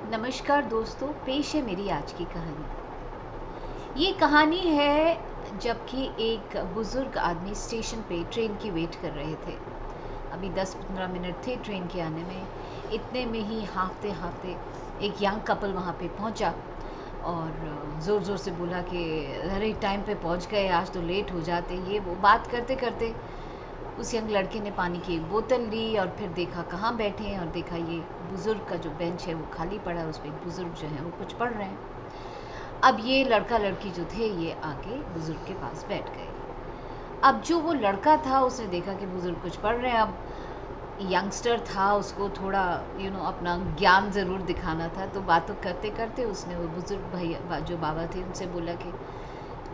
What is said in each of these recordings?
नमस्कार दोस्तों, पेश है मेरी आज की कहानी। ये कहानी है जबकि एक बुज़ुर्ग आदमी स्टेशन पे ट्रेन की वेट कर रहे थे। अभी 10-15 मिनट थे ट्रेन के आने में। इतने में ही हाँफते हाँफते एक यंग कपल वहाँ पे पहुँचा और ज़ोर ज़ोर से बोला कि अरे टाइम पे पहुँच गए, आज तो लेट हो जाते। ये वो बात करते करते उस यंग लड़के ने पानी की एक बोतल ली और फिर देखा कहाँ बैठे हैं, और देखा ये बुज़ुर्ग का जो बेंच है वो खाली पड़ा है, उस पर एक बुज़ुर्ग जो है वो कुछ पढ़ रहे हैं। अब ये लड़का लड़की जो थे ये आके बुज़ुर्ग के पास बैठ गए। अब जो वो लड़का था उसने देखा कि बुज़ुर्ग कुछ पढ़ रहे हैं। अब यंगस्टर था, उसको थोड़ा अपना ज्ञान ज़रूर दिखाना था, तो बातों करते करते उसने वो बुज़ुर्ग भैया जो बाबा थे उनसे बोला कि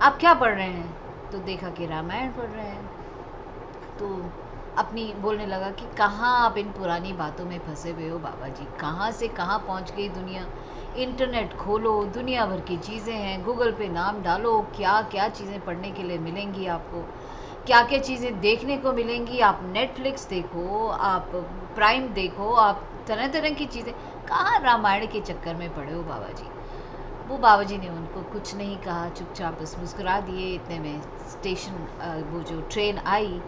आप क्या पढ़ रहे हैं? तो देखा कि रामायण पढ़ रहे हैं। तो अपनी बोलने लगा कि कहाँ आप इन पुरानी बातों में फंसे हुए हो बाबा जी, कहाँ से कहाँ पहुँच गई दुनिया। इंटरनेट खोलो, दुनिया भर की चीज़ें हैं, गूगल पे नाम डालो, क्या क्या चीज़ें पढ़ने के लिए मिलेंगी आपको, क्या क्या चीज़ें देखने को मिलेंगी। आप नेटफ्लिक्स देखो, आप प्राइम देखो, आप तरह तरह की चीज़ें, कहाँ रामायण के चक्कर में पड़े हो बाबा जी। वो बाबा जी ने उनको कुछ नहीं कहा, चुपचाप बस मुस्कुरा दिए। इतने में स्टेशन वो जो ट्रेन आई,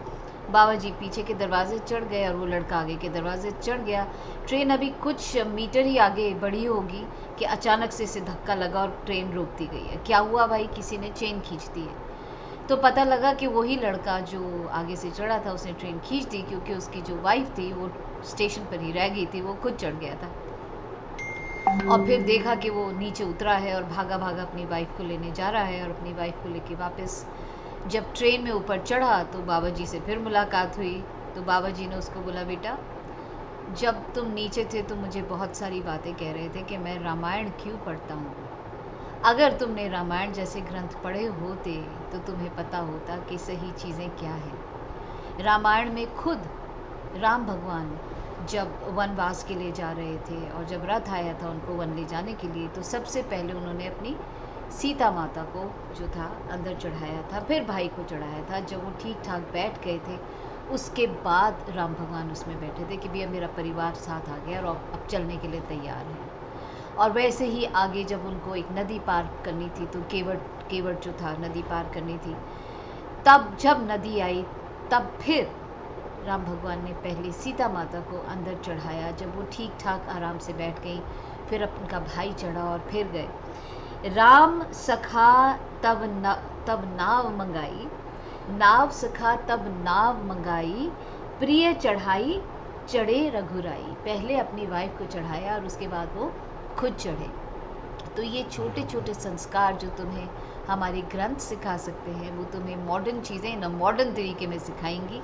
बाबा जी पीछे के दरवाजे चढ़ गए और वो लड़का आगे के दरवाजे चढ़ गया। ट्रेन अभी कुछ मीटर ही आगे बढ़ी होगी कि अचानक से इसे धक्का लगा और ट्रेन रोक दी गई है। क्या हुआ भाई, किसी ने चेन खींच दी है। तो पता लगा कि वही लड़का जो आगे से चढ़ा था उसने ट्रेन खींच दी, क्योंकि उसकी जो वाइफ थी वो स्टेशन पर ही रह गई थी, वो खुद चढ़ गया था। और फिर देखा कि वो नीचे उतरा है और भागा भागा अपनी वाइफ को लेने जा रहा है, और अपनी वाइफ को लेके वापस जब ट्रेन में ऊपर चढ़ा तो बाबा जी से फिर मुलाकात हुई। तो बाबा जी ने उसको बोला, बेटा जब तुम नीचे थे तो मुझे बहुत सारी बातें कह रहे थे कि मैं रामायण क्यों पढ़ता हूँ। अगर तुमने रामायण जैसे ग्रंथ पढ़े होते तो तुम्हें पता होता कि सही चीज़ें क्या हैं। रामायण में खुद राम भगवान जब वनवास के लिए जा रहे थे और जब रथ आया था उनको वन ले जाने के लिए, तो सबसे पहले उन्होंने अपनी सीता माता को जो था अंदर चढ़ाया था, फिर भाई को चढ़ाया था। जब वो ठीक ठाक बैठ गए थे उसके बाद राम भगवान उसमें बैठे थे कि भैया मेरा परिवार साथ आ गया और अब चलने के लिए तैयार है। और वैसे ही आगे जब उनको एक नदी पार करनी थी तो केवट जो था नदी पार करनी थी, तब जब नदी आई तब फिर राम भगवान ने पहले सीता माता को अंदर चढ़ाया। जब वो ठीक ठाक आराम से बैठ गई फिर उनका भाई चढ़ा और फिर गए। राम सखा तब नाव मंगाई, नाव सखा तब नाव मंगाई, प्रिय चढ़ाई चढ़े रघुराई। पहले अपनी वाइफ को चढ़ाया और उसके बाद वो खुद चढ़े। तो ये छोटे छोटे संस्कार जो तुम्हें हमारे ग्रंथ सिखा सकते हैं वो तुम्हें मॉडर्न चीज़ें इन मॉडर्न तरीके में सिखाएंगी।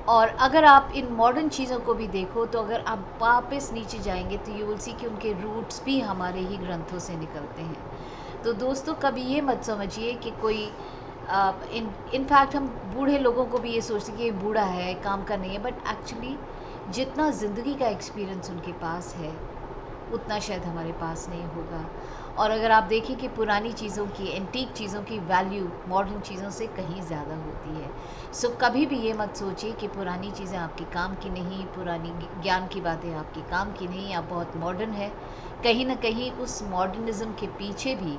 और अगर आप इन मॉडर्न चीज़ों को भी देखो तो अगर आप वापस नीचे जाएंगे तो यू विल सी कि उनके रूट्स भी हमारे ही ग्रंथों से निकलते हैं। तो दोस्तों कभी ये मत समझिए कि कोई इनफैक्ट हम बूढ़े लोगों को भी ये सोचते हैं कि ये बूढ़ा है, काम का नहीं है, बट एक्चुअली जितना ज़िंदगी का एक्सपीरियंस उनके पास है उतना शायद हमारे पास नहीं होगा। और अगर आप देखें कि पुरानी चीज़ों की, एंटीक चीज़ों की वैल्यू मॉडर्न चीज़ों से कहीं ज़्यादा होती है। सो कभी भी ये मत सोचिए कि पुरानी चीज़ें आपके काम की नहीं, पुरानी ज्ञान की बातें आपके काम की नहीं, आप बहुत मॉडर्न है। कहीं ना कहीं उस मॉडर्निज़्म के पीछे भी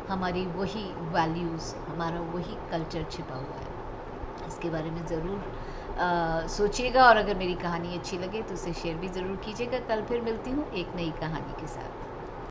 हमारी वही वैल्यूज़, हमारा वही कल्चर छिपा हुआ है। इसके बारे में ज़रूर सोचिएगा, और अगर मेरी कहानी अच्छी लगे तो उसे शेयर भी ज़रूर कीजिएगा। कल फिर मिलती हूँ एक नई कहानी के साथ।